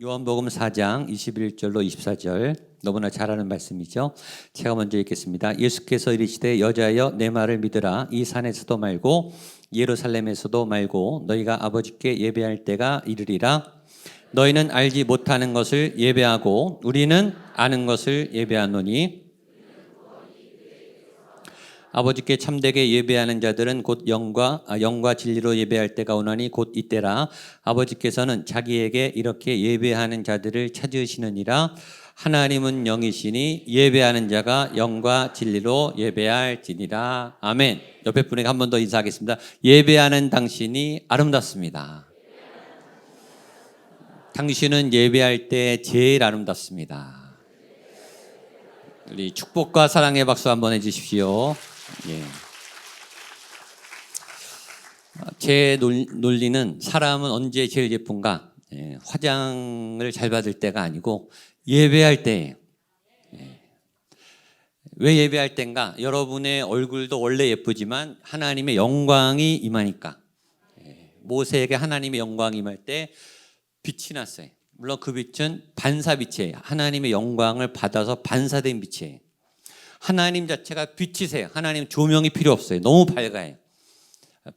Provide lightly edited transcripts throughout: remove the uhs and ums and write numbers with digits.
요한복음 4장 21절로 24절 너무나 잘 아는 말씀이죠. 제가 먼저 읽겠습니다. 예수께서 이르시되 여자여 내 말을 믿으라. 이 산에서도 말고 예루살렘에서도 말고 너희가 아버지께 예배할 때가 이르리라. 너희는 알지 못하는 것을 예배하고 우리는 아는 것을 예배하노니 아버지께 참되게 예배하는 자들은 곧 영과 진리로 예배할 때가 오나니 곧 이때라. 아버지께서는 자기에게 이렇게 예배하는 자들을 찾으시느니라. 하나님은 영이시니 예배하는 자가 영과 진리로 예배할지니라. 아멘. 옆에 분에게 한 번 더 인사하겠습니다. 예배하는 당신이 아름답습니다. 당신은 예배할 때 제일 아름답습니다. 우리 축복과 사랑의 박수 한번 해주십시오. 예. 제 논리는 사람은 언제 제일 예쁜가? 화장을 잘 받을 때가 아니고 예배할 때예요. 왜 예배할 때인가? 여러분의 얼굴도 원래 예쁘지만 하나님의 영광이 임하니까. 모세에게 하나님의 영광이 임할 때 빛이 났어요. 물론 그 빛은 반사빛이에요. 하나님의 영광을 받아서 반사된 빛이에요. 하나님 자체가 빛이세요. 하나님 조명이 필요 없어요. 너무 밝아요.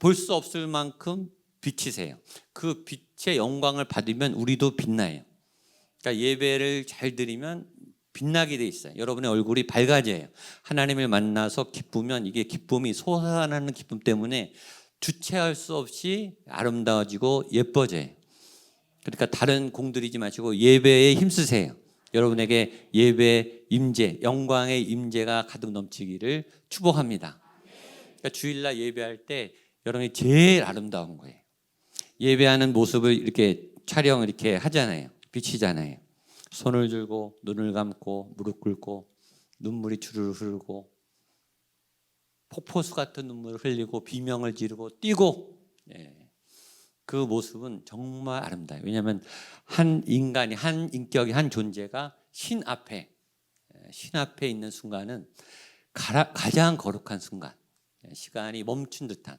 볼 수 없을 만큼 빛이세요. 그 빛의 영광을 받으면 우리도 빛나요. 그러니까 예배를 잘 드리면 빛나게 돼 있어요. 여러분의 얼굴이 밝아져요. 하나님을 만나서 기쁘면 이게 기쁨이 솟아나는 기쁨 때문에 주체할 수 없이 아름다워지고 예뻐져요. 그러니까 다른 공들이지 마시고 예배에 힘쓰세요. 여러분에게 예배 임재, 영광의 임재가 가득 넘치기를 축복합니다. 그러니까 주일날 예배할 때 여러분이 제일 아름다운 거예요. 예배하는 모습을 이렇게 촬영 이렇게 하잖아요. 비치잖아요. 손을 들고 눈을 감고 무릎 꿇고 눈물이 주르르 흐르고 폭포수 같은 눈물을 흘리고 비명을 지르고 뛰고 그 모습은 정말 아름다워요. 왜냐하면 한 인간이, 한 인격이, 한 존재가 신 앞에 있는 순간은 가장 거룩한 순간, 시간이 멈춘 듯한,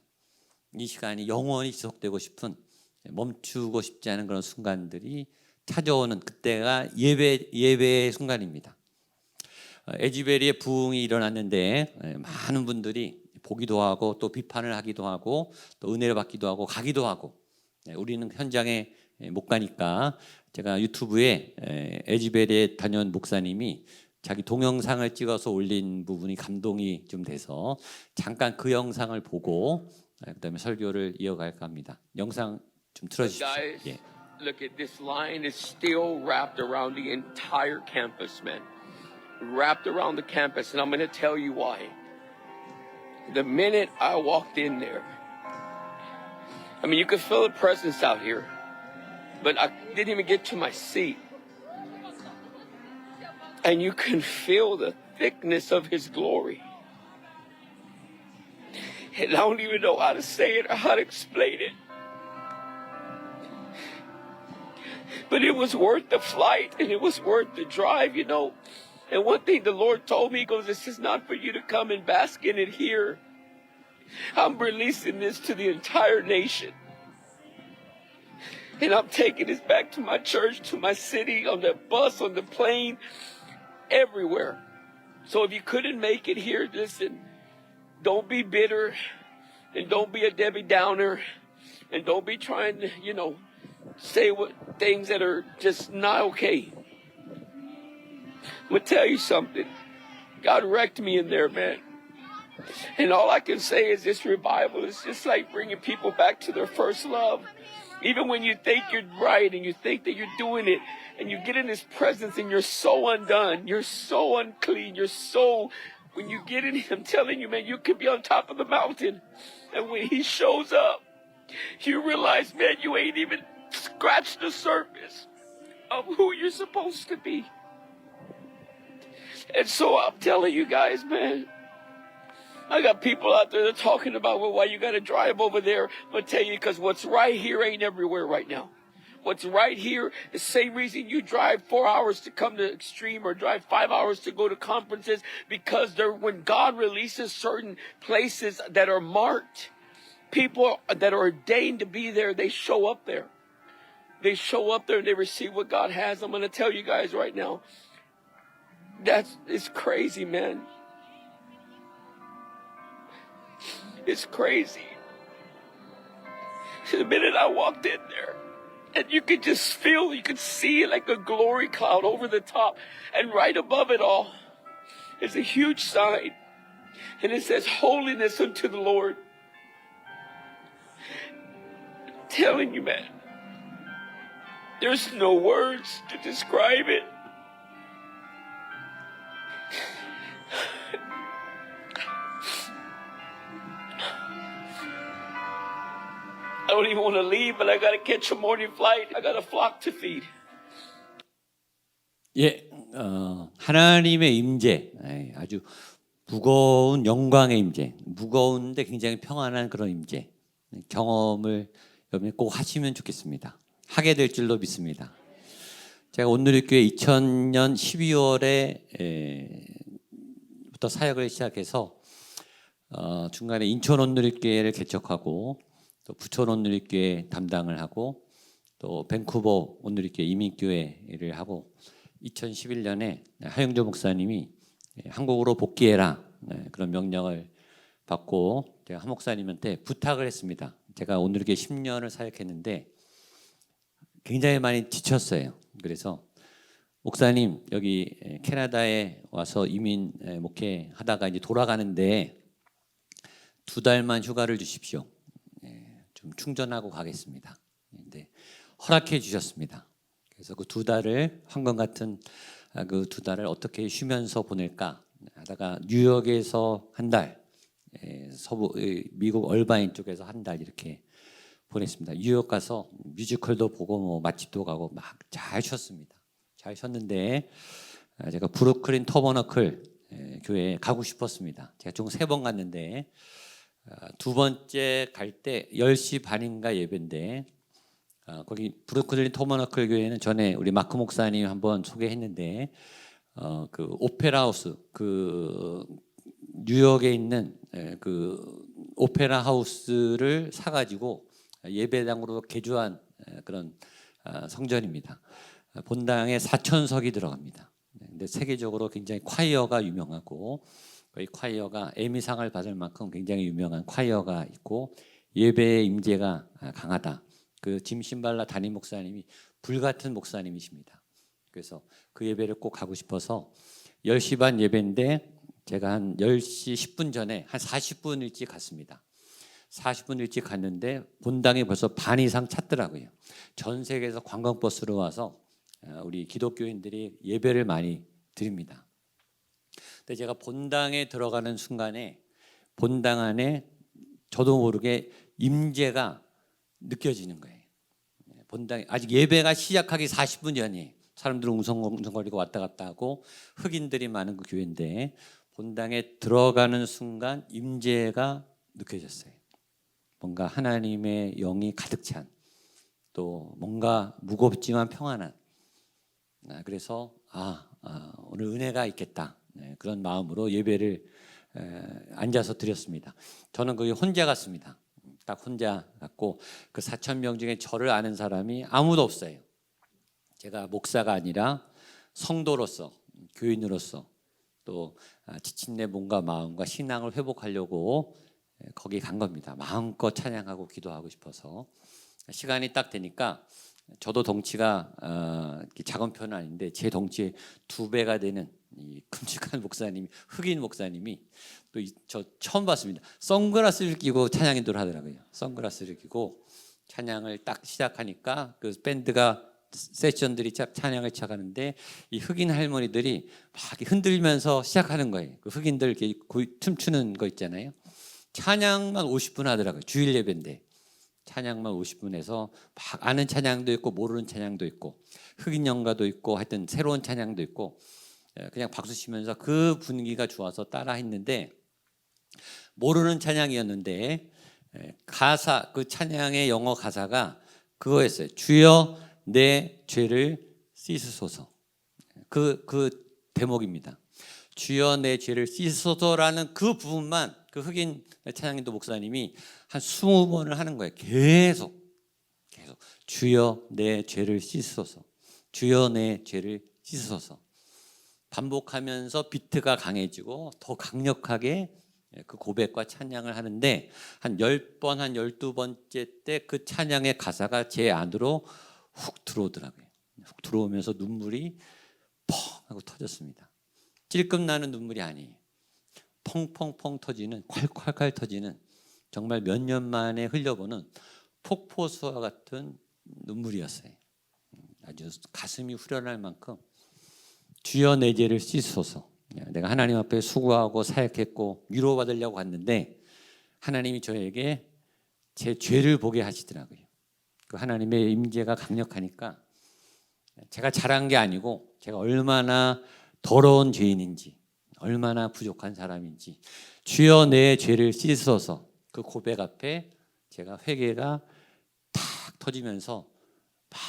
이 시간이 영원히 지속되고 싶은, 멈추고 싶지 않은 그런 순간들이 찾아오는 그때가 예배의 순간입니다. 에즈베리의 부흥이 일어났는데 많은 분들이 보기도 하고 또 비판을 하기도 하고 또 은혜를 받기도 하고 가기도 하고, 우리는 현장에 못 가니까 제가 유튜브에 에즈베리에 다녀온 목사님이 자기 동영상을 찍어서 올린 부분이 감동이 좀 돼서 잠깐 그 영상을 보고 그다음에 설교를 이어갈까 합니다. 영상 좀 틀어주십시오. 예. Look at this line is still wrapped around the entire campus, man. Wrapped around the campus, and I'm going to tell you why. The minute I walked in there, I mean, you could feel the presence out here, but I didn't even get to my seat. And you can feel the thickness of His glory. And I don't even know how to say it or how to explain it. But it was worth the flight and it was worth the drive, you know. And one thing the Lord told me, He goes, this is not for you to come and bask in it here. I'm releasing this to the entire nation. And I'm taking this back to my church, to my city, on the bus, on the plane, everywhere. So if you couldn't make it here, listen, don't be bitter and don't be a Debbie Downer and don't be trying to, say things that are just not okay. I'm going to tell you something. God wrecked me in there, man. And all I can say is this revival is just like bringing people back to their first love. Even when you think you're right and you think that you're doing it and you get in His presence and you're so undone, you're so unclean, when you get in Him, I'm telling you, man, you could be on top of the mountain. And when He shows up, you realize, man, you ain't even scratched the surface of who you're supposed to be. And so I'm telling you guys, man, I got people out there that are talking about, well, why you got to drive over there. I'm going to tell you, because what's right here ain't everywhere right now. What's right here is the same reason you drive 4 hours to come to Extreme or drive 5 hours to go to conferences, because when God releases certain places that are marked, people that are ordained to be there, they show up there. they show up there and they receive what God has. I'm going to tell you guys right now. It's crazy, man. It's crazy. The minute I walked in there, and you could just feel, you could see like a glory cloud over the top. And right above it all is a huge sign. And it says, holiness unto the Lord. I'm telling you, man, there's no words to describe it. I don't even want to leave, but I got to catch a morning flight. I got a flock to feed. 예, 하나님의 임재, 아주 무거운 영광의 임재, 무거운데 굉장히 평안한 그런 임재 경험을 여러분이 꼭 하시면 좋겠습니다. 하게 될 줄로 믿습니다. 제가 온누리교회 2000년 12월에부터 사역을 시작해서 중간에 인천 온누리교회를 개척하고 또 부천 온누리교회 담당을 하고 또 밴쿠버 온누리교회 이민교회를 하고 2011년에 하영조 목사님이 한국으로 복귀해라 그런 명령을 받고 제가 한 목사님한테 부탁을 했습니다. 제가 온누리교회 10년을 사역했는데 굉장히 많이 지쳤어요. 그래서 목사님 여기 캐나다에 와서 이민 목회하다가 이제 돌아가는데 2달만 휴가를 주십시오. 좀 충전하고 가겠습니다. 근데 허락해 주셨습니다. 그래서 그 2달을 황금 같은 그 2달을 어떻게 쉬면서 보낼까 하다가 뉴욕에서 한 달, 서부 미국 얼바인 쪽에서 한 달 이렇게 보냈습니다. 뉴욕 가서 뮤지컬도 보고 뭐 맛집도 가고 막 잘 쉬었습니다. 잘 쉬었는데 제가 브루클린 터버너클 교회에 가고 싶었습니다. 제가 총 3번 갔는데 두 번째 갈 때 10시 반인가 예배인데 거기 브루클린 터버너클 교회는 전에 우리 마크 목사님 한번 소개했는데 그 오페라 하우스 그 뉴욕에 있는 그 오페라 하우스를 사가지고 예배당으로 개조한 그런 성전입니다. 본당에 4,000석이 들어갑니다. 근데 세계적으로 굉장히 콰이어가 유명하고 이 콰이어가 에미상을 받을 만큼 굉장히 유명한 콰이어가 있고 예배의 임재가 강하다. 그 짐 신발라 담임 목사님이 불같은 목사님이십니다. 그래서 그 예배를 꼭 가고 싶어서 10시 반 예배인데 제가 한 10시 10분 전에 한 40분 일찍 갔습니다. 40분 일찍 갔는데 본당에 벌써 반 이상 찼더라고요. 전 세계에서 관광버스로 와서 우리 기독교인들이 예배를 많이 드립니다. 근데 제가 본당에 들어가는 순간에 본당 안에 저도 모르게 임재가 느껴지는 거예요. 본당에 아직 예배가 시작하기 40분 전이에요. 사람들은 웅성웅성거리고 왔다 갔다 하고 흑인들이 많은 그 교회인데 본당에 들어가는 순간 임재가 느껴졌어요. 뭔가 하나님의 영이 가득 찬 또 뭔가 무겁지만 평안한 그래서 오늘 은혜가 있겠다 그런 마음으로 예배를 앉아서 드렸습니다. 저는 거기 혼자 갔습니다. 딱 혼자 갔고 그 4,000명 중에 저를 아는 사람이 아무도 없어요. 제가 목사가 아니라 성도로서 교인으로서 또 지친 내 몸과 마음과 신앙을 회복하려고 거기 간 겁니다. 마음껏 찬양하고 기도하고 싶어서 시간이 딱 되니까 저도 덩치가 작은 편은 아닌데 제 덩치의 2배가 되는 이 큼직한 목사님이 흑인 목사님이 또 저 처음 봤습니다. 선글라스를 끼고 찬양인도를 하더라고요. 선글라스를 끼고 찬양을 딱 시작하니까 그 밴드가 세션들이 찬양을 시작하는데 이 흑인 할머니들이 막 흔들면서 시작하는 거예요. 그 흑인들 이렇게 춤추는 거 있잖아요. 찬양만 50분 하더라고요. 주일 예배인데 찬양만 50분 해서 막 아는 찬양도 있고 모르는 찬양도 있고 흑인 연가도 있고 하여튼 새로운 찬양도 있고 그냥 박수 치면서 그 분위기가 좋아서 따라 했는데 모르는 찬양이었는데 가사 그 찬양의 영어 가사가 그거였어요. 주여 내 죄를 씻으소서. 그 대목입니다. 주여 내 죄를 씻으소서라는 그 부분만 그 흑인 찬양인도 목사님이 한 20번을 하는 거예요. 계속 주여 내 죄를 씻으소서. 주여 내 죄를 씻으소서. 반복하면서 비트가 강해지고 더 강력하게 그 고백과 찬양을 하는데 한 10번, 한 12번째 때 그 찬양의 가사가 제 안으로 훅 들어오더라고요. 훅 들어오면서 눈물이 펑 하고 터졌습니다. 찔끔 나는 눈물이 아니에요. 펑펑펑 터지는, 콸콸콸 터지는, 정말 몇 년 만에 흘려보는 폭포수와 같은 눈물이었어요. 아주 가슴이 후련할 만큼 주여 내 죄를 씻소서. 내가 하나님 앞에 수고하고 사역했고 위로받으려고 갔는데 하나님이 저에게 제 죄를 보게 하시더라고요. 그 하나님의 임재가 강력하니까 제가 잘한 게 아니고 제가 얼마나 더러운 죄인인지, 얼마나 부족한 사람인지 주여 내 죄를 씻어서 그 고백 앞에 제가 회개가 탁 터지면서 막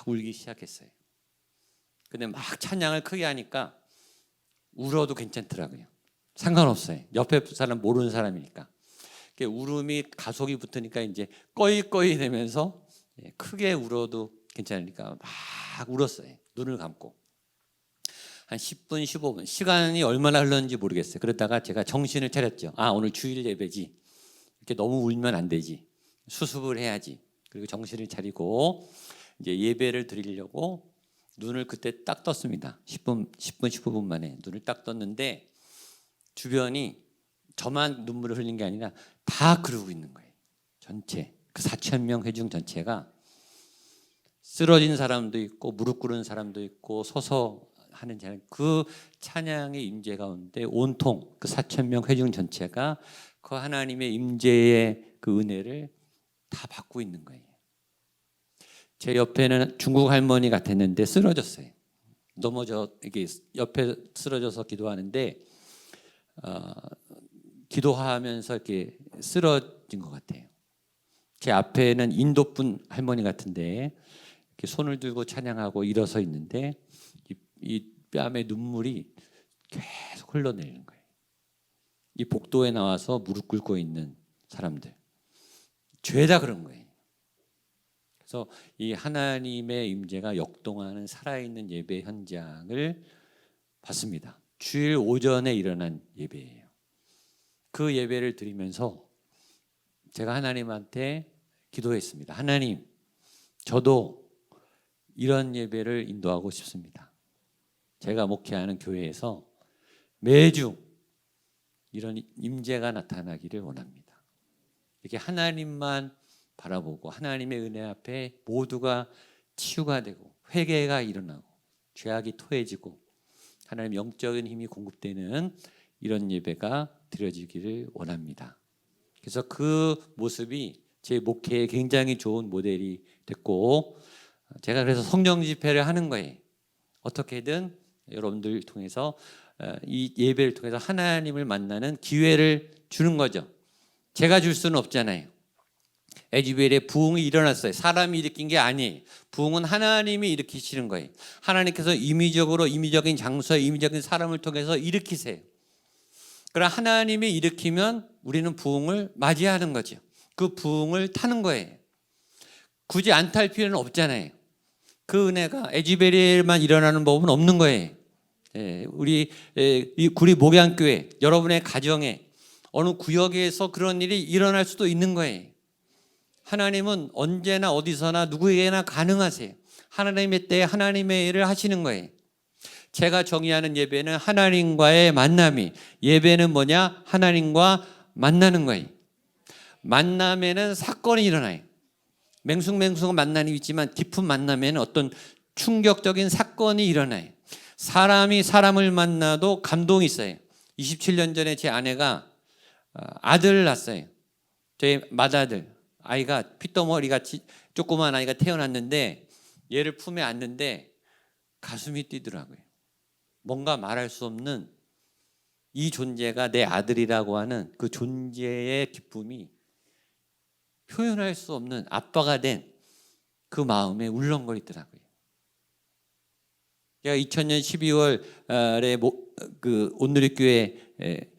울기 시작했어요. 근데 막 찬양을 크게 하니까 울어도 괜찮더라고요. 상관없어요. 옆에 사람 모르는 사람이니까. 울음이 가속이 붙으니까 이제 꺼이꺼이 되면서 크게 울어도 괜찮으니까 막 울었어요. 눈을 감고. 한 10분, 15분. 시간이 얼마나 흘렀는지 모르겠어요. 그러다가 제가 정신을 차렸죠. 아, 오늘 주일 예배지. 이렇게 너무 울면 안 되지. 수습을 해야지. 그리고 정신을 차리고 이제 예배를 드리려고 눈을 그때 딱 떴습니다. 10분, 15분 만에 눈을 딱 떴는데 주변이 저만 눈물을 흘린 게 아니라 다 그러고 있는 거예요. 전체 그 4,000명 회중 전체가 쓰러진 사람도 있고 무릎 꿇은 사람도 있고 서서 하는 찬양, 그 찬양의 임재 가운데 온통 그 4,000명 회중 전체가 그 하나님의 임재의 그 은혜를 다 받고 있는 거예요. 제 옆에는 중국 할머니 같았는데 쓰러졌어요. 넘어져 이게 옆에 쓰러져서 기도하는데 기도하면서 이렇게 쓰러진 것 같아요. 제 앞에는 인도분 할머니 같은데 이렇게 손을 들고 찬양하고 일어서 있는데 이 뺨에 눈물이 계속 흘러내리는 거예요. 이 복도에 나와서 무릎 꿇고 있는 사람들, 죄다 그런 거예요. 그래서 이 하나님의 임재가 역동하는 살아있는 예배 현장을 봤습니다. 주일 오전에 일어난 예배예요. 그 예배를 드리면서 제가 하나님한테 기도했습니다. 하나님, 저도 이런 예배를 인도하고 싶습니다. 제가 목회하는 교회에서 매주 이런 임재가 나타나기를 원합니다. 이렇게 하나님만 바라보고 하나님의 은혜 앞에 모두가 치유가 되고 회개가 일어나고 죄악이 토해지고 하나님 영적인 힘이 공급되는 이런 예배가 드려지기를 원합니다. 그래서 그 모습이 제 목회에 굉장히 좋은 모델이 됐고 제가 그래서 성령 집회를 하는 거예요. 어떻게든 여러분들 통해서 이 예배를 통해서 하나님을 만나는 기회를 주는 거죠. 제가 줄 수는 없잖아요. 에즈벨에 부흥이 일어났어요. 사람이 일으킨 게 아니에요. 부흥은 하나님이 일으키시는 거예요. 하나님께서 임의적인 장소에 임의적인 사람을 통해서 일으키세요. 그러나 하나님이 일으키면 우리는 부흥을 맞이하는 거죠. 그 부흥을 타는 거예요. 굳이 안 탈 필요는 없잖아요. 그 은혜가 에즈벨에만 일어나는 법은 없는 거예요. 우리 목양교회 여러분의 가정에 어느 구역에서 그런 일이 일어날 수도 있는 거예요. 하나님은 언제나 어디서나 누구에게나 가능하세요. 하나님의 때에 하나님의 일을 하시는 거예요. 제가 정의하는 예배는 하나님과의 만남이, 예배는 뭐냐? 하나님과 만나는 거예요. 만남에는 사건이 일어나요. 맹숭맹숭한 만남이 있지만 깊은 만남에는 어떤 충격적인 사건이 일어나요. 사람이 사람을 만나도 감동이 있어요. 27년 전에 제 아내가 아들을 낳았어요. 저희 맏아들. 아이가 핏덩어리같이 조그만 아이가 태어났는데 얘를 품에 안는데 가슴이 뛰더라고요. 뭔가 말할 수 없는 이 존재가 내 아들이라고 하는 그 존재의 기쁨이 표현할 수 없는 아빠가 된 그 마음에 울렁거리더라고요. 제가 2000년 12월에 그 온누리교회에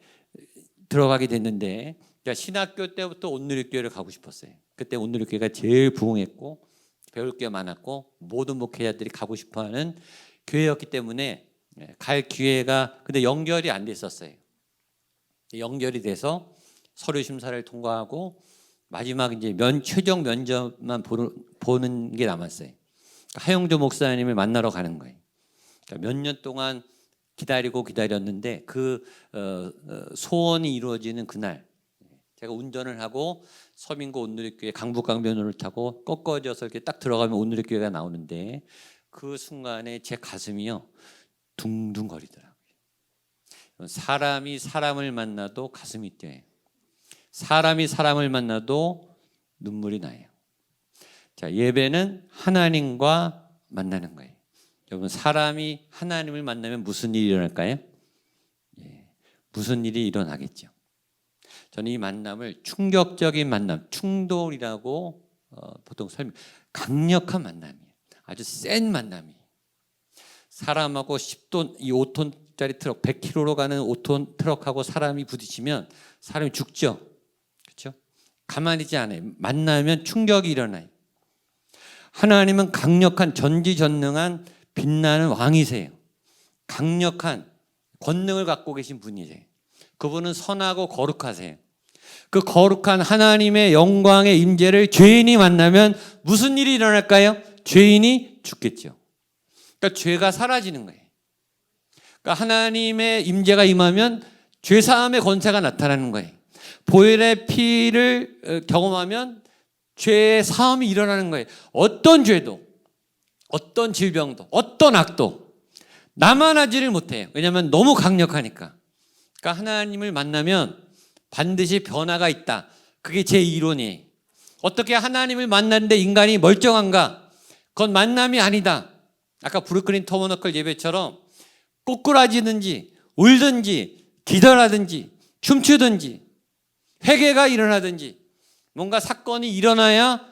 들어가게 됐는데 신학교 때부터 온누리교회를 가고 싶었어요. 그때 온누리교회가 제일 부흥했고 배울 게 많았고 모든 목회자들이 가고 싶어하는 교회였기 때문에 갈 기회가 근데 연결이 안 됐었어요. 연결이 돼서 서류 심사를 통과하고 마지막 이제 최종 면접만 보는 게 남았어요. 하영조 목사님을 만나러 가는 거예요. 그러니까 몇 년 동안 기다렸는데 그 소원이 이루어지는 그날 제가 운전을 하고 서민고 온누리교회 강북강변로를 타고 꺾어져서 이렇게 딱 들어가면 온누리교회가 나오는데 그 순간에 제 가슴이요 둥둥거리더라고요. 사람이 사람을 만나도 가슴이 뛰어요. 사람이 사람을 만나도 눈물이 나요. 자, 예배는 하나님과 만나는 거예요. 여러분, 사람이 하나님을 만나면 무슨 일이 일어날까요? 무슨 일이 일어나겠죠. 저는 이 만남을 충격적인 만남, 충돌이라고 보통 강력한 만남이에요. 아주 센 만남이에요. 사람하고 10톤, 이 5톤짜리 트럭, 100km로 가는 5톤 트럭하고 사람이 부딪히면 사람이 죽죠. 그렇죠? 가만히 있지 않아요. 만나면 충격이 일어나요. 하나님은 강력한 전지전능한 빛나는 왕이세요. 강력한 권능을 갖고 계신 분이세요. 그분은 선하고 거룩하세요. 그 거룩한 하나님의 영광의 임재를 죄인이 만나면 무슨 일이 일어날까요? 죄인이 죽겠죠. 그러니까 죄가 사라지는 거예요. 그러니까 하나님의 임재가 임하면 죄사함의 권세가 나타나는 거예요. 보혈의 피를 경험하면 죄의 사함이 일어나는 거예요. 어떤 죄도, 어떤 질병도, 어떤 악도 나만 하지를 못해요. 왜냐하면 너무 강력하니까. 그러니까 하나님을 만나면 반드시 변화가 있다. 그게 제 이론이에요. 어떻게 하나님을 만났는데 인간이 멀쩡한가? 그건 만남이 아니다. 아까 브루클린 터버너클 예배처럼 꼬꾸라지든지 울든지 기도하든지 춤추든지 회개가 일어나든지 뭔가 사건이 일어나야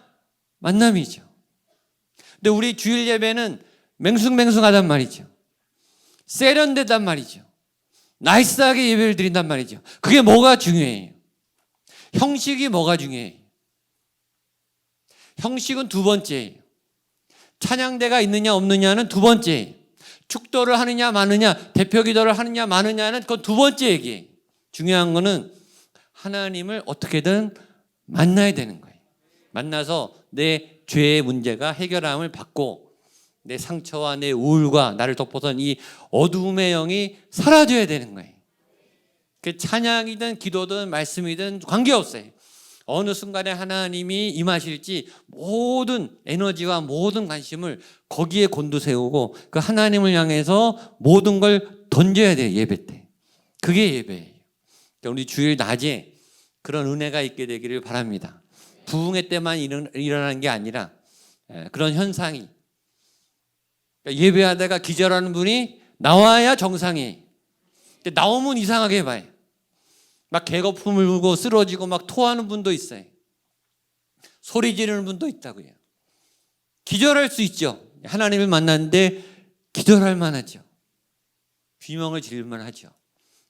만남이죠. 근데 우리 주일 예배는 맹숭맹숭하단 말이죠. 세련되단 말이죠. 나이스하게 예배를 드린단 말이죠. 그게 뭐가 중요해요? 형식이 뭐가 중요해요? 형식은 두 번째예요. 찬양대가 있느냐 없느냐는 두 번째예요. 축도를 하느냐 마느냐, 대표 기도를 하느냐 마느냐는 그건 두 번째 얘기예요. 중요한 거는 하나님을 어떻게든 만나야 되는 거예요. 만나서 내 죄의 문제가 해결함을 받고 내 상처와 내 우울과 나를 덮어선 이 어두움의 영이 사라져야 되는 거예요. 그 찬양이든 기도든 말씀이든 관계없어요. 어느 순간에 하나님이 임하실지 모든 에너지와 모든 관심을 거기에 곤두세우고 그 하나님을 향해서 모든 걸 던져야 돼요. 예배 때. 그게 예배예요. 그러니까 우리 주일 낮에 그런 은혜가 있게 되기를 바랍니다. 부흥회 때만 일어나는 게 아니라 그런 현상이 예배하다가 기절하는 분이 나와야 정상이에요. 근데 나오면 이상하게 봐요. 막 개거품을 물고 쓰러지고 막 토하는 분도 있어요. 소리 지르는 분도 있다고요. 기절할 수 있죠. 하나님을 만났는데 기절할 만하죠. 비명을 지를 만하죠.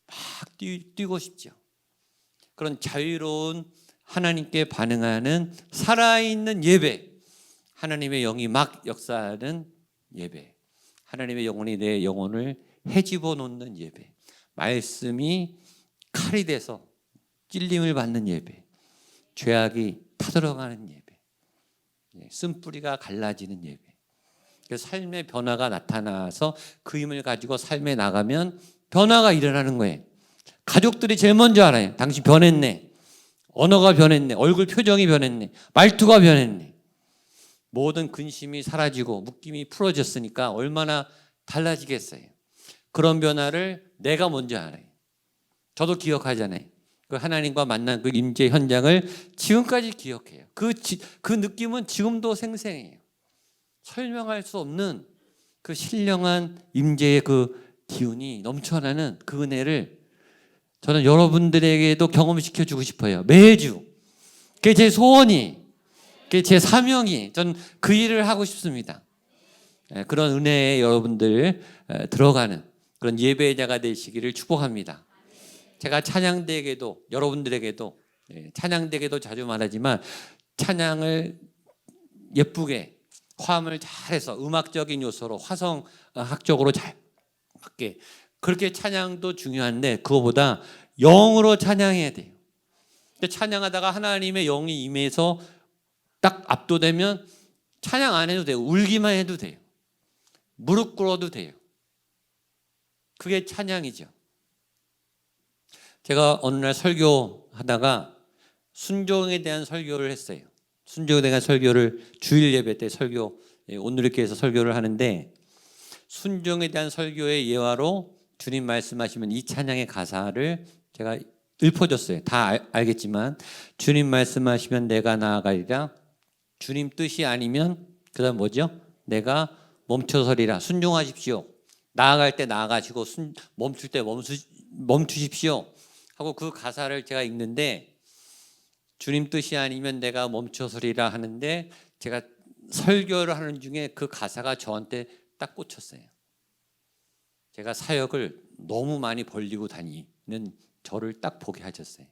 막 뛰고 싶죠. 그런 자유로운 하나님께 반응하는 살아있는 예배, 하나님의 영이 막 역사하는 예배, 하나님의 영혼이 내 영혼을 헤집어 놓는 예배, 말씀이 칼이 돼서 찔림을 받는 예배, 죄악이 타들어가는 예배, 쓴뿌리가 갈라지는 예배. 그래서 삶의 변화가 나타나서 그 힘을 가지고 삶에 나가면 변화가 일어나는 거예요. 가족들이 제일 먼저 알아요. 당신 변했네. 언어가 변했네. 얼굴 표정이 변했네. 말투가 변했네. 모든 근심이 사라지고 묶임이 풀어졌으니까 얼마나 달라지겠어요. 그런 변화를 내가 먼저 알아요. 저도 기억하잖아요. 그 하나님과 만난 그 임재 현장을 지금까지 기억해요. 그 느낌은 지금도 생생해요. 설명할 수 없는 그 신령한 임재의 그 기운이 넘쳐나는 그 은혜를 저는 여러분들에게도 경험시켜주고 싶어요. 매주. 그게 제 소원이, 그게 제 사명이, 저는 그 일을 하고 싶습니다. 그런 은혜에 여러분들 들어가는 그런 예배자가 되시기를 축복합니다. 제가 찬양대에게도 여러분들에게도 찬양대에게도 자주 말하지만 찬양을 예쁘게 화음을 잘해서 음악적인 요소로 화성학적으로 잘 맞게 그렇게 찬양도 중요한데 그거보다 영으로 찬양해야 돼요. 찬양하다가 하나님의 영이 임해서 딱 압도되면 찬양 안 해도 돼요. 울기만 해도 돼요. 무릎 꿇어도 돼요. 그게 찬양이죠. 제가 어느 날 설교하다가 순종에 대한 설교를 했어요. 순종에 대한 설교를 주일 예배 때 온누리교회에서 설교를 하는데 순종에 대한 설교의 예화로 주님 말씀하시면 이 찬양의 가사를 제가 읊어줬어요. 다 알겠지만 주님 말씀하시면 내가 나아가리라. 주님 뜻이 아니면 그다음 뭐죠? 내가 멈춰서리라. 순종하십시오. 나아갈 때 나아가시고 멈출 때 멈추십시오. 하고 그 가사를 제가 읽는데 주님 뜻이 아니면 내가 멈춰서리라 하는데 제가 설교를 하는 중에 그 가사가 저한테 딱 꽂혔어요. 제가 사역을 너무 많이 벌리고 다니는 저를 딱 보게 하셨어요.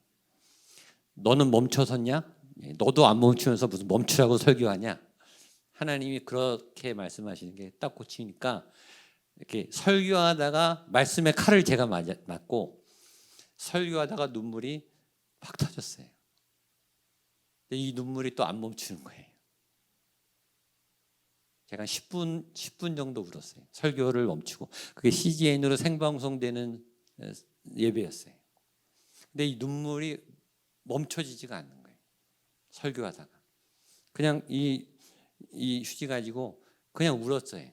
너는 멈춰섰냐? 너도 안 멈추면서 무슨 멈추라고 설교하냐? 하나님이 그렇게 말씀하시는 게 딱 꽂히니까 이렇게 설교하다가 말씀의 칼을 제가 맞고 설교하다가 눈물이 팍 터졌어요. 이 눈물이 또 안 멈추는 거예요. 제가 10분 정도 울었어요. 설교를 멈추고. 그게 CGN으로 생방송되는 예배였어요. 근데 이 눈물이 멈춰지지가 않는 거예요. 설교하다가. 그냥 이 휴지 가지고 그냥 울었어요.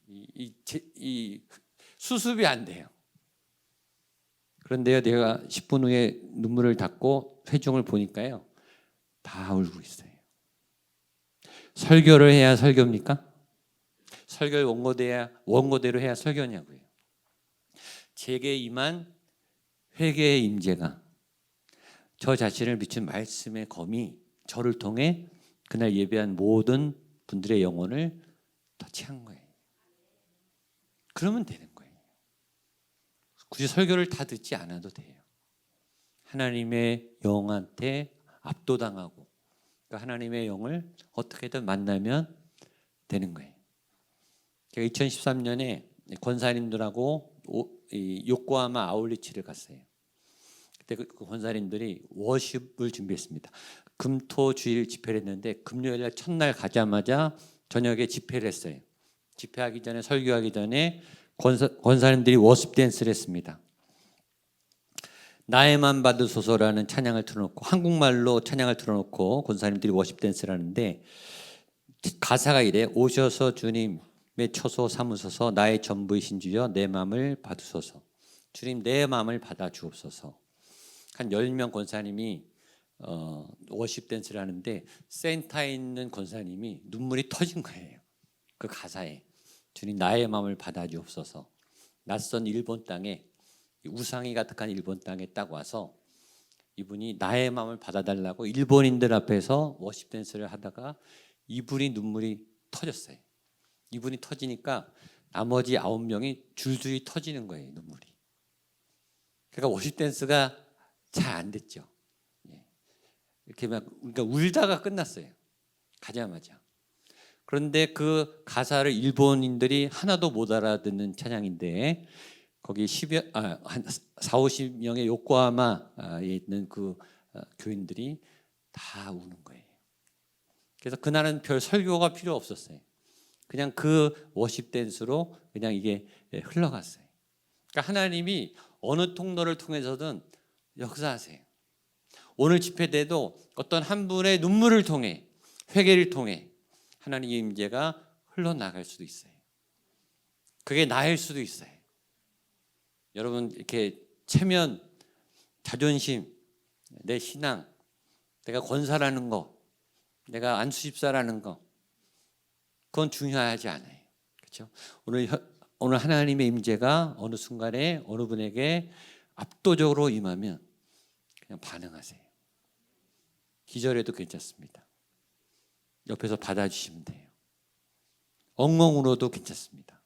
이 수습이 안 돼요. 그런데요, 내가 10분 후에 눈물을 닦고 회중을 보니까요, 다 울고 있어요. 설교를 해야 설교입니까? 설교를 원고대로 해야 설교냐고요. 제게 임한 회개의 임재가 저 자신을 비춘 말씀의 검이 저를 통해 그날 예배한 모든 분들의 영혼을 터치한 거예요. 그러면 되는 거예요. 굳이 설교를 다 듣지 않아도 돼요. 하나님의 영한테 압도당하고 그러니까 하나님의 영을 어떻게든 만나면 되는 거예요. 제가 2013년에 권사님들하고 요코하마 아울리치를 갔어요. 그때 그 권사님들이 워십을 준비했습니다. 금토주일 집회를 했는데 금요일 날 첫날 가자마자 저녁에 집회를 했어요. 집회하기 전에 설교하기 전에 권사님들이 워십 댄스를 했습니다. 나에만 받으소서라는 찬양을 틀어놓고 한국말로 찬양을 틀어놓고 권사님들이 워십 댄스를 하는데 가사가 이래. 오셔서 주님의 처소 삼으소서 나의 전부이신 주여 내 마음을 받으소서. 주님 내 마음을 받아 주옵소서. 한 10명 권사님이 워십 댄스를 하는데 센터에 있는 권사님이 눈물이 터진 거예요. 그 가사에 주님 나의 마음을 받아 주옵소서. 낯선 일본 땅에 우상이 가득한 일본 땅에 딱 와서 이분이 나의 마음을 받아달라고 일본인들 앞에서 워십 댄스를 하다가 이분이 눈물이 터졌어요. 이분이 터지니까 나머지 9명이 줄줄이 터지는 거예요. 눈물이. 그러니까 워십 댄스가 잘 안 됐죠. 이렇게 막 그러니까 울다가 끝났어요. 가자마자. 그런데 그 가사를 일본인들이 하나도 못 알아듣는 찬양인데 거기 한 40-50명의 요코하마에 있는 그 교인들이 다 우는 거예요. 그래서 그날은 별 설교가 필요 없었어요. 그냥 그 워십 댄스로 그냥 이게 흘러갔어요. 그러니까 하나님이 어느 통로를 통해서든 역사하세요. 오늘 집회 때도 어떤 한 분의 눈물을 통해 회개를 통해 하나님의 임재가 흘러나갈 수도 있어요. 그게 나일 수도 있어요. 여러분 이렇게 체면, 자존심, 내 신앙, 내가 권사라는 거, 내가 안수집사라는 거 그건 중요하지 않아요. 그렇죠? 오늘 하나님의 임재가 어느 순간에 어느 분에게 압도적으로 임하면 그냥 반응하세요. 기절해도 괜찮습니다. 옆에서 받아주시면 돼요. 엉엉 울어도 괜찮습니다.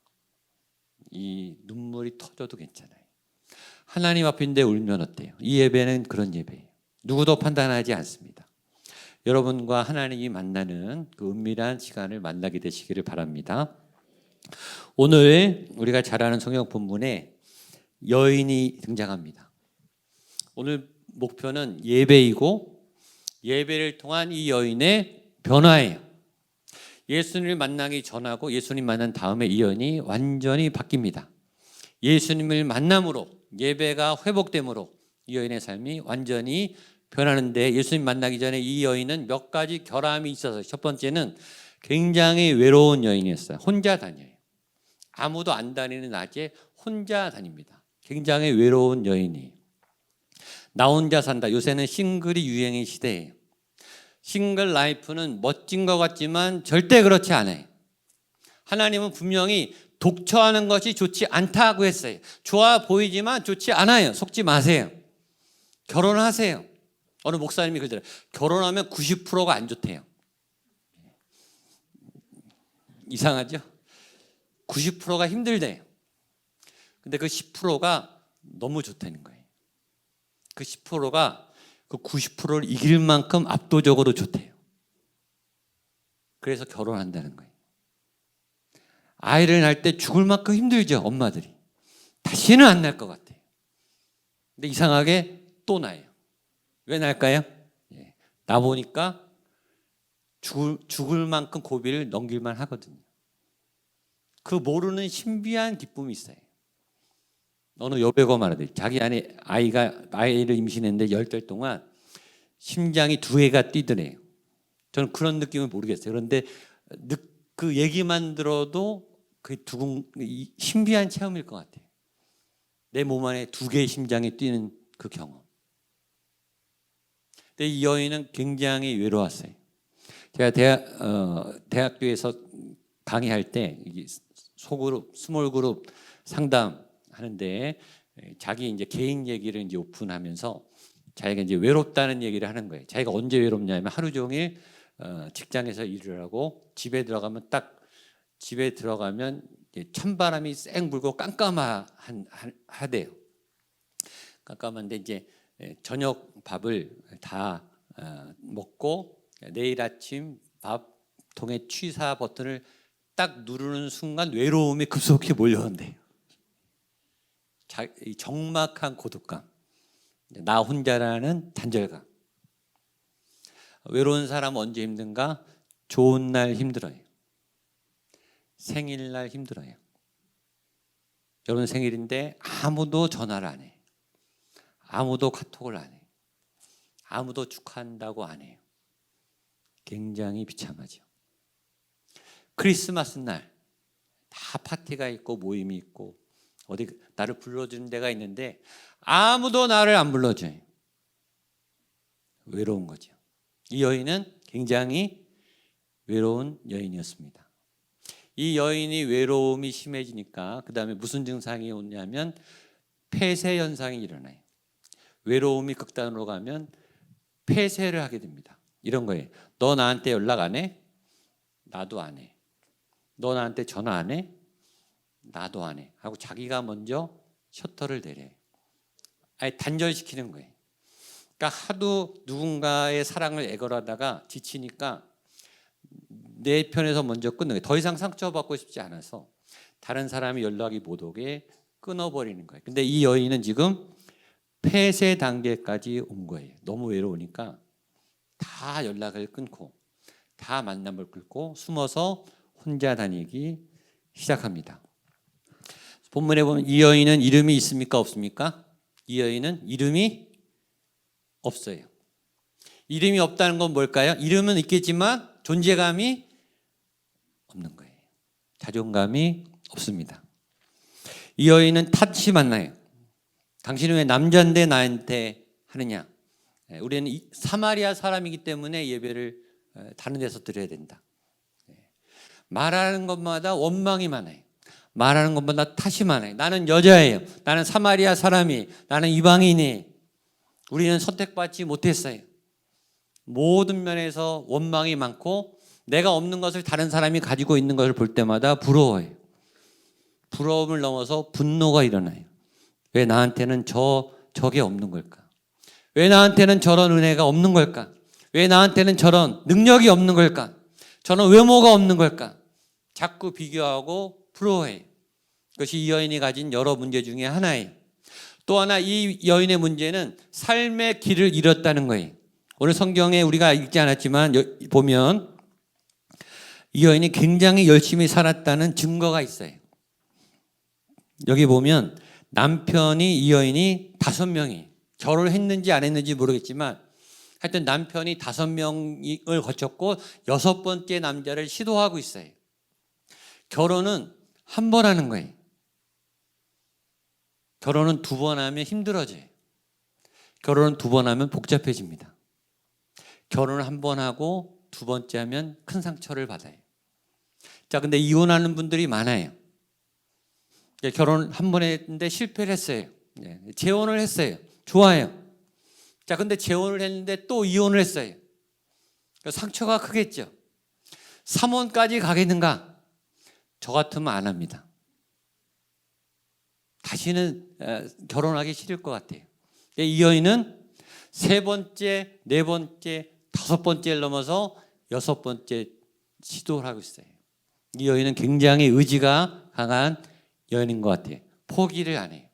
이 눈물이 터져도 괜찮아요. 하나님 앞인데 울면 어때요? 이 예배는 그런 예배예요. 누구도 판단하지 않습니다. 여러분과 하나님이 만나는 그 은밀한 시간을 만나게 되시기를 바랍니다. 오늘 우리가 잘 아는 성경 본문에 여인이 등장합니다. 오늘 목표는 예배이고 예배를 통한 이 여인의 변화예요. 예수님을 만나기 전하고 예수님 만난 다음에 이 여인이 완전히 바뀝니다. 예수님을 만남으로 예배가 회복됨으로 이 여인의 삶이 완전히 변하는데, 예수님 만나기 전에 이 여인은 몇 가지 결함이 있어서, 첫 번째는 굉장히 외로운 여인이었어요. 혼자 다녀요. 아무도 안 다니는 낮에 혼자 다닙니다. 굉장히 외로운 여인이에요. 나 혼자 산다. 요새는 싱글이 유행의 시대예요. 싱글 라이프는 멋진 것 같지만 절대 그렇지 않아요. 하나님은 분명히 독처하는 것이 좋지 않다고 했어요. 좋아 보이지만 좋지 않아요. 속지 마세요. 결혼하세요. 어느 목사님이 그러더라고요. 결혼하면 90%가 안 좋대요. 이상하죠? 90%가 힘들대요. 근데 그 10%가 너무 좋다는 거예요. 그 10%가 그 90%를 이길 만큼 압도적으로 좋대요. 그래서 결혼한다는 거예요. 아이를 낳을 때 죽을 만큼 힘들죠, 엄마들이. 다시는 안 날 것 같아요. 근데 이상하게 또 나요. 왜 날까요? 나 보니까 죽을 만큼 고비를 넘길만 하거든요. 그 모르는 신비한 기쁨이 있어요. 어느 여배우가 말하듯이 자기 안에 아이를 임신했는데 10달 동안 심장이 2개가 뛰더래요. 저는 그런 느낌을 모르겠어요. 그런데 그 얘기만 들어도 그 신비한 체험일 것 같아요. 내 몸 안에 2개의 심장이 뛰는 그 경험. 근데 이 여인은 굉장히 외로웠어요. 제가 대학교에서 강의할 때 소그룹, 스몰 그룹 상담하는데 자기 이제 개인 얘기를 이제 오픈하면서 자기가 이제 외롭다는 얘기를 하는 거예요. 자기가 언제 외롭냐면 하루 종일 직장에서 일을 하고 집에 들어가면 찬바람이 쌩 불고 깜깜하대요. 깜깜한데 이제 저녁 밥을 다 먹고 내일 아침 밥통에 취사 버튼을 딱 누르는 순간 외로움이 급속히 몰려온대요. 적막한 고독감, 나 혼자라는 단절감. 외로운 사람 언제 힘든가? 좋은 날 힘들어요. 생일날 힘들어요. 여러분 생일인데 아무도 전화를 안 해. 아무도 카톡을 안 해. 아무도 축하한다고 안 해요. 굉장히 비참하죠. 크리스마스 날 다 파티가 있고 모임이 있고 어디 나를 불러주는 데가 있는데 아무도 나를 안 불러줘요. 외로운 거죠. 이 여인은 굉장히 외로운 여인이었습니다. 이 여인이 외로움이 심해지니까 그 다음에 무슨 증상이 오냐면 폐쇄 현상이 일어나요. 외로움이 극단으로 가면 폐쇄를 하게 됩니다. 이런 거예요. 너 나한테 연락 안 해? 나도 안 해. 너 나한테 전화 안 해? 나도 안 해. 하고 자기가 먼저 셔터를 내려요. 아예 단절시키는 거예요. 그러니까 하도 누군가의 사랑을 애걸하다가 지치니까 내 편에서 먼저 끊는 거예요. 더 이상 상처받고 싶지 않아서 다른 사람이 연락이 못 오게 끊어버리는 거예요. 근데 이 여인은 지금 폐쇄 단계까지 온 거예요. 너무 외로우니까 다 연락을 끊고 다 만남을 끊고 숨어서 혼자 다니기 시작합니다. 본문에 보면 이 여인은 이름이 있습니까? 없습니까? 이 여인은 이름이 없어요. 이름이 없다는 건 뭘까요? 이름은 있겠지만 존재감이 없는 거예요. 자존감이 없습니다. 이 여인은 탓이 많나요? 당신은 왜 남자인데 나한테 하느냐? 우리는 사마리아 사람이기 때문에 예배를 다른 데서 드려야 된다. 말하는 것마다 원망이 많아요. 말하는 것마다 탓이 많아요. 나는 여자예요. 나는 사마리아 사람이, 나는 이방인이. 우리는 선택받지 못했어요. 모든 면에서 원망이 많고 내가 없는 것을 다른 사람이 가지고 있는 것을 볼 때마다 부러워요. 부러움을 넘어서 분노가 일어나요. 왜 나한테는 저게 없는 걸까? 왜 나한테는 저런 은혜가 없는 걸까? 왜 나한테는 저런 능력이 없는 걸까? 저런 외모가 없는 걸까? 자꾸 비교하고 부러워해. 그것이 이 여인이 가진 여러 문제 중에 하나예요. 또 하나 이 여인의 문제는 삶의 길을 잃었다는 거예요. 오늘 성경에 우리가 읽지 않았지만 보면 이 여인이 굉장히 열심히 살았다는 증거가 있어요. 여기 보면 남편이 이 여인이 5명이 결혼을 했는지 안 했는지 모르겠지만 하여튼 남편이 5명을 거쳤고 6번째 남자를 시도하고 있어요. 결혼은 한 번 하는 거예요. 결혼은 2번 하면 힘들어져요. 결혼은 2번 하면 복잡해집니다. 결혼을 한 번 하고 2번째 하면 큰 상처를 받아요. 자, 근데 이혼하는 분들이 많아요. 결혼 한 번 했는데 실패를 했어요. 재혼을 했어요. 좋아요. 자, 근데 재혼을 했는데 또 이혼을 했어요. 상처가 크겠죠. 3혼까지 가겠는가? 저 같으면 안 합니다. 다시는 결혼하기 싫을 것 같아요. 이 여인은 3번째, 4번째, 5번째를 넘어서 6번째 시도를 하고 있어요. 이 여인은 굉장히 의지가 강한 여인인 것 같아요. 포기를 안 해요.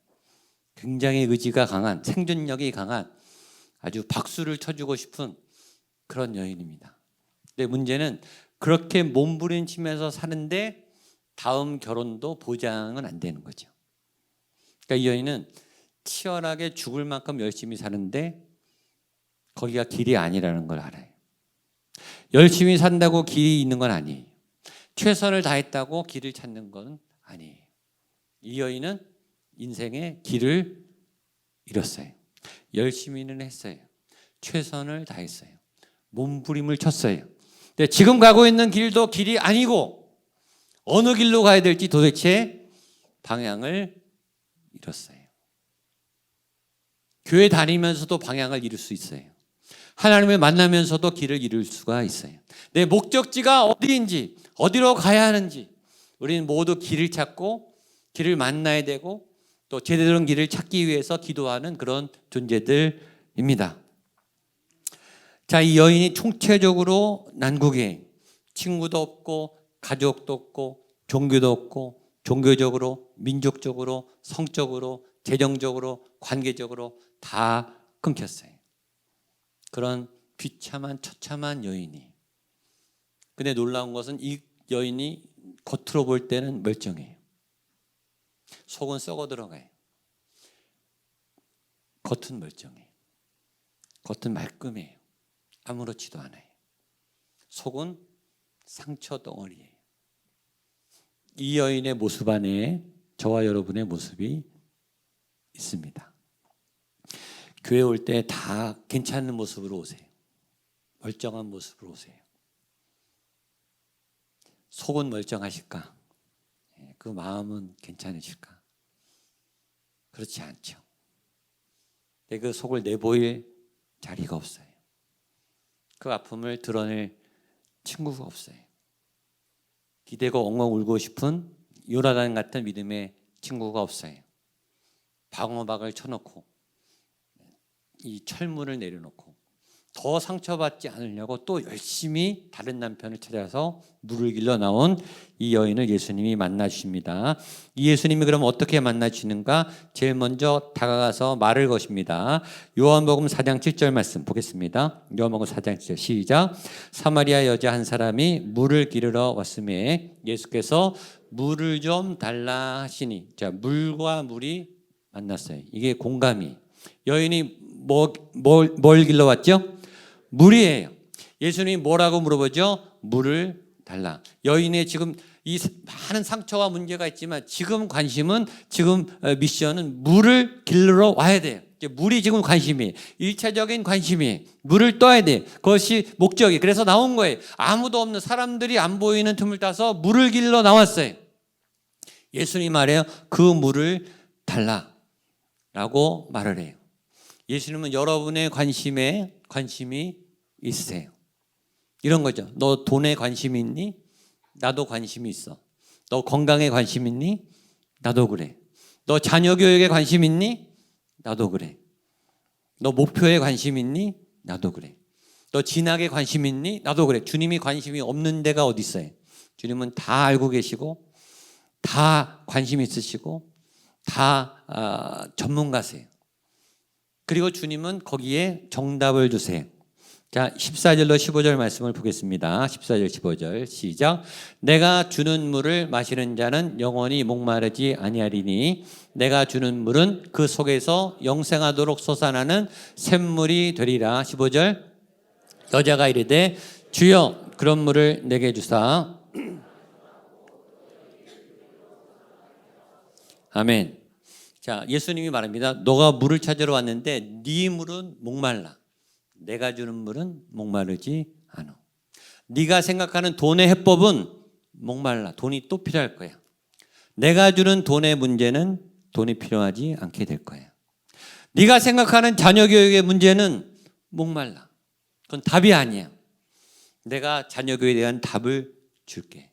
굉장히 의지가 강한, 생존력이 강한, 아주 박수를 쳐주고 싶은 그런 여인입니다. 근데 문제는 그렇게 몸부림치면서 사는데 다음 결혼도 보장은 안 되는 거죠. 그러니까 이 여인은 치열하게 죽을 만큼 열심히 사는데 거기가 길이 아니라는 걸 알아요. 열심히 산다고 길이 있는 건 아니에요. 최선을 다했다고 길을 찾는 건 아니에요. 이 여인은 인생의 길을 잃었어요. 열심히는 했어요. 최선을 다했어요. 몸부림을 쳤어요. 근데 지금 가고 있는 길도 길이 아니고 어느 길로 가야 될지 도대체 방향을 잃었어요. 교회 다니면서도 방향을 잃을 수 있어요. 하나님을 만나면서도 길을 잃을 수가 있어요. 내 목적지가 어디인지, 어디로 가야 하는지 우리는 모두 길을 찾고 길을 만나야 되고 또 제대로 된 길을 찾기 위해서 기도하는 그런 존재들입니다. 자, 이 여인이 총체적으로 난국에 친구도 없고 가족도 없고 종교도 없고 종교적으로, 민족적으로, 성적으로, 재정적으로, 관계적으로 다 끊겼어요. 그런 비참한 처참한 여인이. 근데 놀라운 것은 이 여인이 겉으로 볼 때는 멀쩡해요. 속은 썩어 들어가요. 겉은 멀쩡해요. 겉은 말끔해요. 아무렇지도 않아요. 속은 상처 덩어리예요. 이 여인의 모습 안에 저와 여러분의 모습이 있습니다. 교회 올 때 다 괜찮은 모습으로 오세요. 멀쩡한 모습으로 오세요. 속은 멀쩡하실까? 그 마음은 괜찮으실까? 그렇지 않죠. 그 속을 내보일 자리가 없어요. 그 아픔을 드러낼 친구가 없어요. 기대고 엉엉 울고 싶은 요나단 같은 믿음의 친구가 없어요. 방어막을 쳐놓고 이 철문을 내려놓고 더 상처받지 않으려고 또 열심히 다른 남편을 찾아서 물을 길러 나온 이 여인을 예수님이 만나주십니다. 이 예수님이 그럼 어떻게 만나주시는가? 제일 먼저 다가가서 말을 거십니다. 요한복음 4장 7절 말씀 보겠습니다. 요한복음 4장 7절 시작. 사마리아 여자 한 사람이 물을 기르러 왔음에 예수께서 물을 좀 달라 하시니, 자, 물과 물이 만났어요. 이게 공감이. 여인이 뭘 길러 왔죠? 물이에요. 예수님이 뭐라고 물어보죠? 물을 달라. 여인의 지금 이 많은 상처와 문제가 있지만 지금 관심은, 지금 미션은 물을 길러 와야 돼요. 물이 지금 관심이에요. 1차적인 관심이에요. 물을 떠야 돼요. 그것이 목적이. 그래서 나온 거예요. 아무도 없는, 사람들이 안 보이는 틈을 따서 물을 길러 나왔어요. 예수님 말해요. 그 물을 달라 라고 말을 해요. 예수님은 여러분의 관심에 관심이 있으세요. 이런 거죠. 너 돈에 관심이 있니? 나도 관심이 있어. 너 건강에 관심 있니? 나도 그래. 너 자녀 교육에 관심 있니? 나도 그래. 너 목표에 관심 있니? 나도 그래. 너 진학에 관심 있니? 나도 그래. 주님이 관심이 없는 데가 어디 있어요? 주님은 다 알고 계시고 다 관심 있으시고 다 전문가세요. 그리고 주님은 거기에 정답을 주세요. 자, 14절로 15절 말씀을 보겠습니다. 14절 15절 시작. 내가 주는 물을 마시는 자는 영원히 목마르지 아니하리니 내가 주는 물은 그 속에서 영생하도록 솟아나는 샘물이 되리라. 15절 여자가 이르되 주여 그런 물을 내게 주사. 아멘. 자, 예수님이 말합니다. 너가 물을 찾으러 왔는데 네 물은 목말라. 내가 주는 물은 목마르지 않아. 네가 생각하는 돈의 해법은 목말라. 돈이 또 필요할 거야. 내가 주는 돈의 문제는 돈이 필요하지 않게 될 거야. 네가 생각하는 자녀 교육의 문제는 목말라. 그건 답이 아니야. 내가 자녀 교육에 대한 답을 줄게.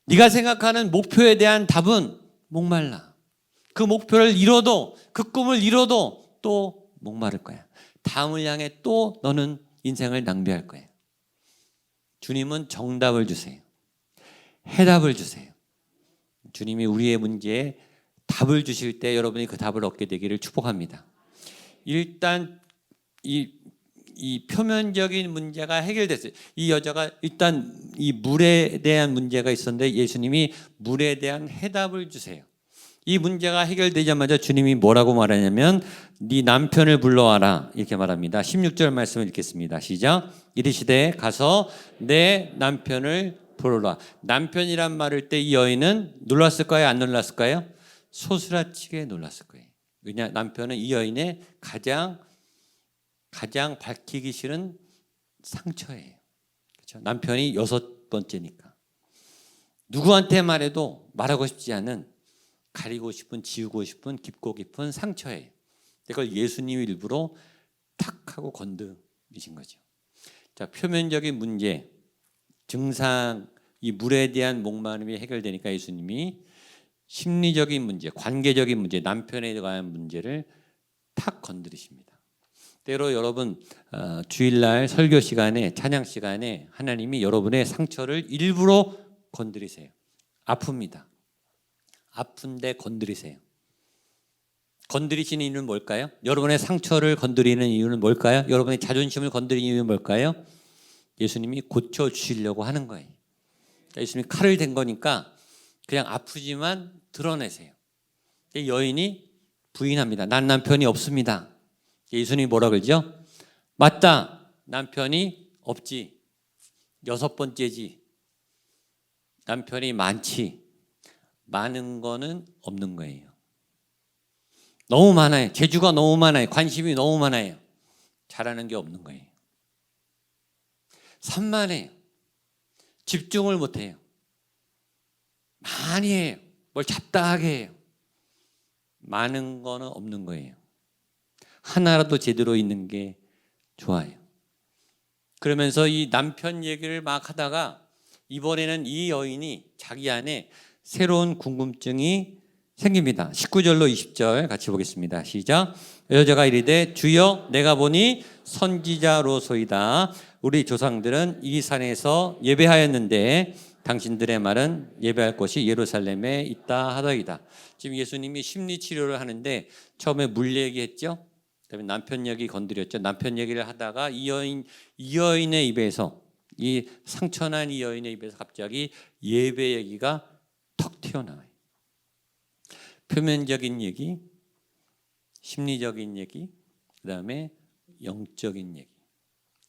네가 생각하는 목표에 대한 답은 목말라. 그 목표를 이뤄도 그 꿈을 이뤄도 또 목마를 거야. 다음을 향해 또 너는 인생을 낭비할 거예요. 주님은 정답을 주세요. 해답을 주세요. 주님이 우리의 문제에 답을 주실 때 여러분이 그 답을 얻게 되기를 축복합니다. 일단 이 표면적인 문제가 해결됐어요. 이 여자가 일단 이 물에 대한 문제가 있었는데 예수님이 물에 대한 해답을 주세요. 이 문제가 해결되자마자 주님이 뭐라고 말하냐면 네 남편을 불러와라 이렇게 말합니다. 16절 말씀을 읽겠습니다. 시작. 이르시되 가서 내 남편을 부르라. 남편이란 말을 때 이 여인은 놀랐을까요? 안 놀랐을까요? 소스라치게 놀랐을 거예요. 왜냐 남편은 이 여인의 가장 밝히기 싫은 상처예요. 그렇죠? 남편이 6번째니까 누구한테 말해도 말하고 싶지 않은 가리고 싶은 지우고 싶은 깊고 깊은 상처예요. 그걸 예수님이 일부러 탁 하고 건드리신 거죠. 자, 표면적인 문제, 증상, 이 물에 대한 목마름이 해결되니까 예수님이 심리적인 문제, 관계적인 문제, 남편에 관한 문제를 탁 건드리십니다. 때로 여러분 주일날 설교 시간에 찬양 시간에 하나님이 여러분의 상처를 일부러 건드리세요. 아픕니다. 아픈데 건드리세요. 건드리시는 이유는 뭘까요? 여러분의 상처를 건드리는 이유는 뭘까요? 여러분의 자존심을 건드리는 이유는 뭘까요? 예수님이 고쳐주시려고 하는 거예요. 예수님이 칼을 댄 거니까 그냥 아프지만 드러내세요. 여인이 부인합니다. 난 남편이 없습니다. 예수님이 뭐라 그러죠? 맞다. 남편이 없지. 6번째지. 남편이 많지. 많은 거는 없는 거예요. 너무 많아요. 재주가 너무 많아요. 관심이 너무 많아요. 잘하는 게 없는 거예요. 산만해요. 집중을 못해요. 많이 해요. 뭘 잡다하게 해요. 많은 거는 없는 거예요. 하나라도 제대로 있는 게 좋아요. 그러면서 이 남편 얘기를 막 하다가 이번에는 이 여인이 자기 안에 새로운 궁금증이 생깁니다. 19절로 20절 같이 보겠습니다. 시작. 여자가 이르되 주여 내가 보니 선지자로소이다. 우리 조상들은 이 산에서 예배하였는데 당신들의 말은 예배할 곳이 예루살렘에 있다 하더이다. 지금 예수님이 심리치료를 하는데 처음에 물 얘기했죠. 그다음에 남편 얘기 건드렸죠. 남편 얘기를 하다가 이 여인의 입에서 이 상처난 이 여인의 입에서 갑자기 예배 얘기가 턱 튀어나와요. 표면적인 얘기, 심리적인 얘기, 그다음에 영적인 얘기.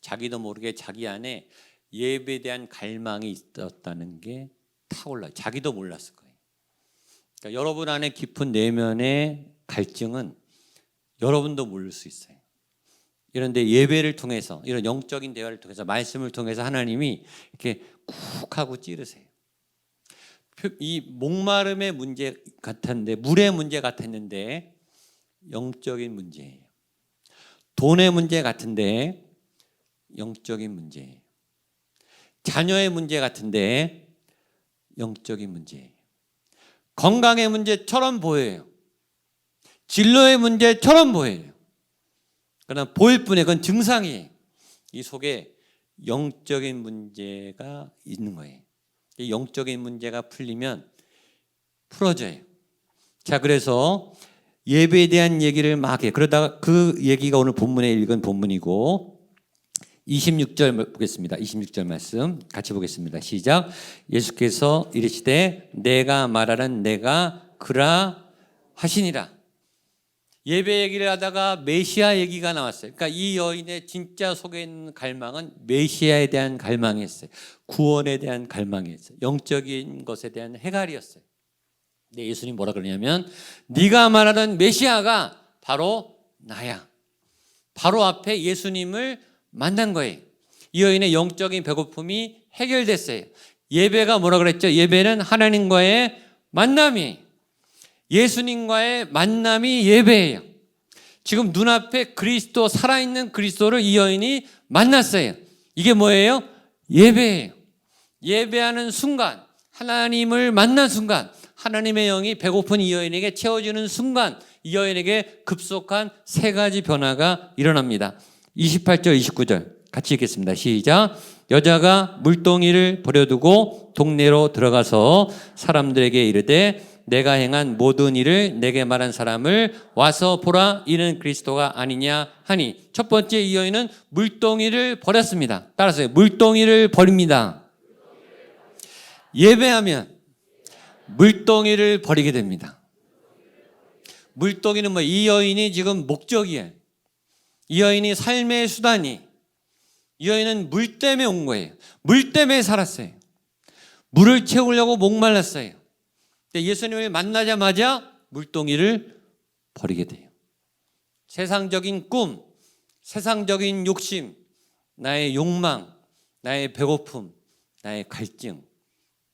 자기도 모르게 자기 안에 예배에 대한 갈망이 있었다는 게 타올라요. 자기도 몰랐을 거예요. 그러니까 여러분 안에 깊은 내면의 갈증은 여러분도 모를 수 있어요. 이런데 예배를 통해서 이런 영적인 대화를 통해서 말씀을 통해서 하나님이 이렇게 쿡 하고 찌르세요. 이 목마름의 문제 같았는데 물의 문제 같았는데 영적인 문제예요. 돈의 문제 같은데 영적인 문제예요. 자녀의 문제 같은데 영적인 문제예요. 건강의 문제처럼 보여요. 진로의 문제처럼 보여요. 그러나 보일 뿐에 그건 증상이에요. 이 속에 영적인 문제가 있는 거예요. 이 영적인 문제가 풀리면 풀어져요. 자, 그래서 예배에 대한 얘기를 막 해. 그러다가 그 얘기가 오늘 본문에 읽은 본문이고 26절 보겠습니다. 26절 말씀 같이 보겠습니다. 시작. 예수께서 이르시되 내가 말하는 내가 그라 하시니라. 예배 얘기를 하다가 메시아 얘기가 나왔어요. 그러니까 이 여인의 진짜 속에 있는 갈망은 메시아에 대한 갈망이었어요. 구원에 대한 갈망이었어요. 영적인 것에 대한 해갈이었어요. 근데 예수님 뭐라 그러냐면 네가 말하는 메시아가 바로 나야. 바로 앞에 예수님을 만난 거예요. 이 여인의 영적인 배고픔이 해결됐어요. 예배가 뭐라 그랬죠? 예배는 하나님과의 만남이에요. 예수님과의 만남이 예배예요. 지금 눈앞에 그리스도, 살아있는 그리스도를 이 여인이 만났어요. 이게 뭐예요? 예배예요. 예배하는 순간, 하나님을 만난 순간, 하나님의 영이 배고픈 이 여인에게 채워지는 순간, 이 여인에게 급속한 세 가지 변화가 일어납니다. 28절, 29절 같이 읽겠습니다. 시작. 여자가 물동이를 버려두고 동네로 들어가서 사람들에게 이르되 내가 행한 모든 일을 내게 말한 사람을 와서 보라, 이는 그리스도가 아니냐 하니. 첫 번째, 이 여인은 물동이를 버렸습니다. 따라서 물동이를 버립니다. 예배하면 물동이를 버리게 됩니다. 물동이는 이 여인이 지금 목적이에요. 이 여인이 삶의 수단이, 이 여인은 물 때문에 온 거예요. 물 때문에 살았어요. 물을 채우려고 목말랐어요. 근데 예수님을 만나자마자 물동이를 버리게 돼요. 세상적인 꿈, 세상적인 욕심, 나의 욕망, 나의 배고픔, 나의 갈증,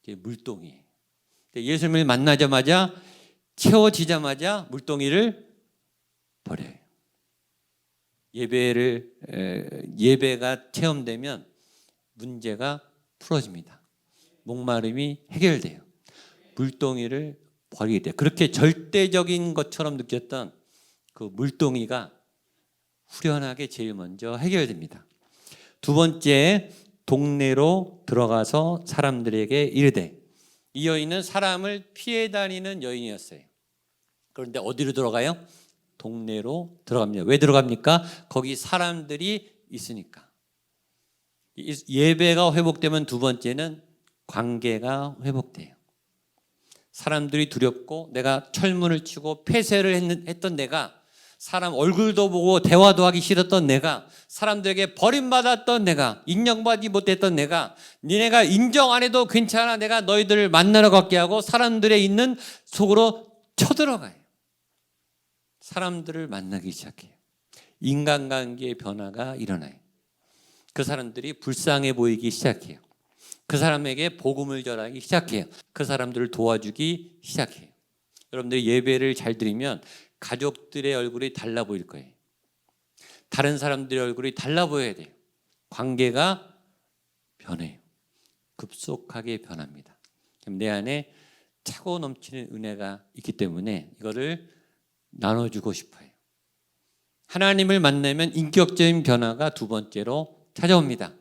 이게 물동이에요. 근데 예수님을 만나자마자, 채워지자마자 물동이를 버려요. 예배가 체험되면 문제가 풀어집니다. 목마름이 해결돼요. 물동이를 버리게 돼요. 그렇게 절대적인 것처럼 느꼈던 그 물동이가 후련하게 제일 먼저 해결됩니다. 두 번째, 동네로 들어가서 사람들에게 이르되. 이 여인은 사람을 피해 다니는 여인이었어요. 그런데 어디로 들어가요? 동네로 들어갑니다. 왜 들어갑니까? 거기 사람들이 있으니까. 예배가 회복되면 두 번째는 관계가 회복돼요. 사람들이 두렵고 내가 철문을 치고 폐쇄를 했던 내가, 사람 얼굴도 보고 대화도 하기 싫었던 내가, 사람들에게 버림받았던 내가, 인정받지 못했던 내가, 니네가 인정 안 해도 괜찮아, 내가 너희들을 만나러 갈게 하고 사람들의 있는 속으로 쳐들어가요. 사람들을 만나기 시작해요. 인간관계의 변화가 일어나요. 그 사람들이 불쌍해 보이기 시작해요. 그 사람에게 복음을 전하기 시작해요. 그 사람들을 도와주기 시작해요. 여러분들이 예배를 잘 드리면 가족들의 얼굴이 달라 보일 거예요. 다른 사람들의 얼굴이 달라 보여야 돼요. 관계가 변해요. 급속하게 변합니다. 내 안에 차고 넘치는 은혜가 있기 때문에 이거를 나눠주고 싶어요. 하나님을 만나면 인격적인 변화가 두 번째로 찾아옵니다.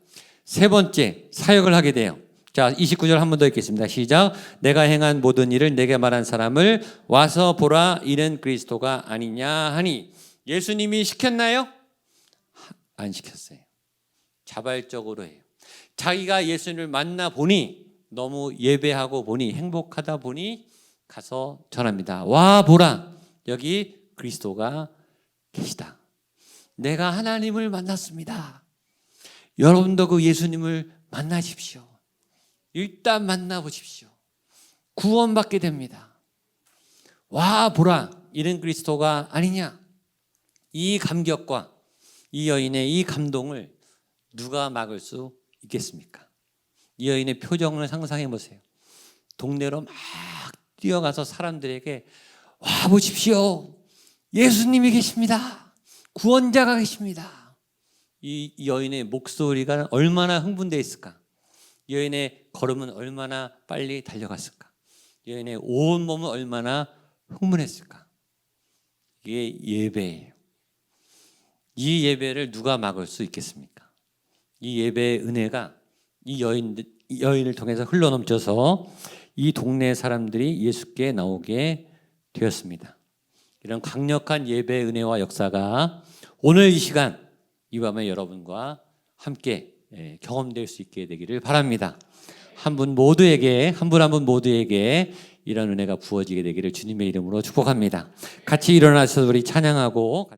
세 번째, 사역을 하게 돼요. 자, 29절 한 번 더 읽겠습니다. 시작. 내가 행한 모든 일을 내게 말한 사람을 와서 보라, 이는 그리스도가 아니냐 하니. 예수님이 시켰나요? 안 시켰어요. 자발적으로 해요. 자기가 예수님을 만나 보니, 너무 예배하고 보니, 행복하다 보니 가서 전합니다. 와, 보라, 여기 그리스도가 계시다. 내가 하나님을 만났습니다. 여러분도 그 예수님을 만나십시오. 일단 만나보십시오. 구원받게 됩니다. 와, 보라, 이는 그리스도가 아니냐. 이 감격과 이 여인의 이 감동을 누가 막을 수 있겠습니까? 이 여인의 표정을 상상해 보세요. 동네로 막 뛰어가서 사람들에게 와 보십시오. 예수님이 계십니다. 구원자가 계십니다. 이 여인의 목소리가 얼마나 흥분되어 있을까? 이 여인의 걸음은 얼마나 빨리 달려갔을까? 이 여인의 온 몸은 얼마나 흥분했을까? 이게 예배예요. 이 예배를 누가 막을 수 있겠습니까? 이 예배의 은혜가 이 여인을 통해서 흘러넘쳐서 이 동네 사람들이 예수께 나오게 되었습니다. 이런 강력한 예배의 은혜와 역사가 오늘 이 시간 이 밤에 여러분과 함께 경험될 수 있게 되기를 바랍니다. 한 분 한 분 모두에게 이런 은혜가 부어지게 되기를 주님의 이름으로 축복합니다. 같이 일어나서 우리 찬양하고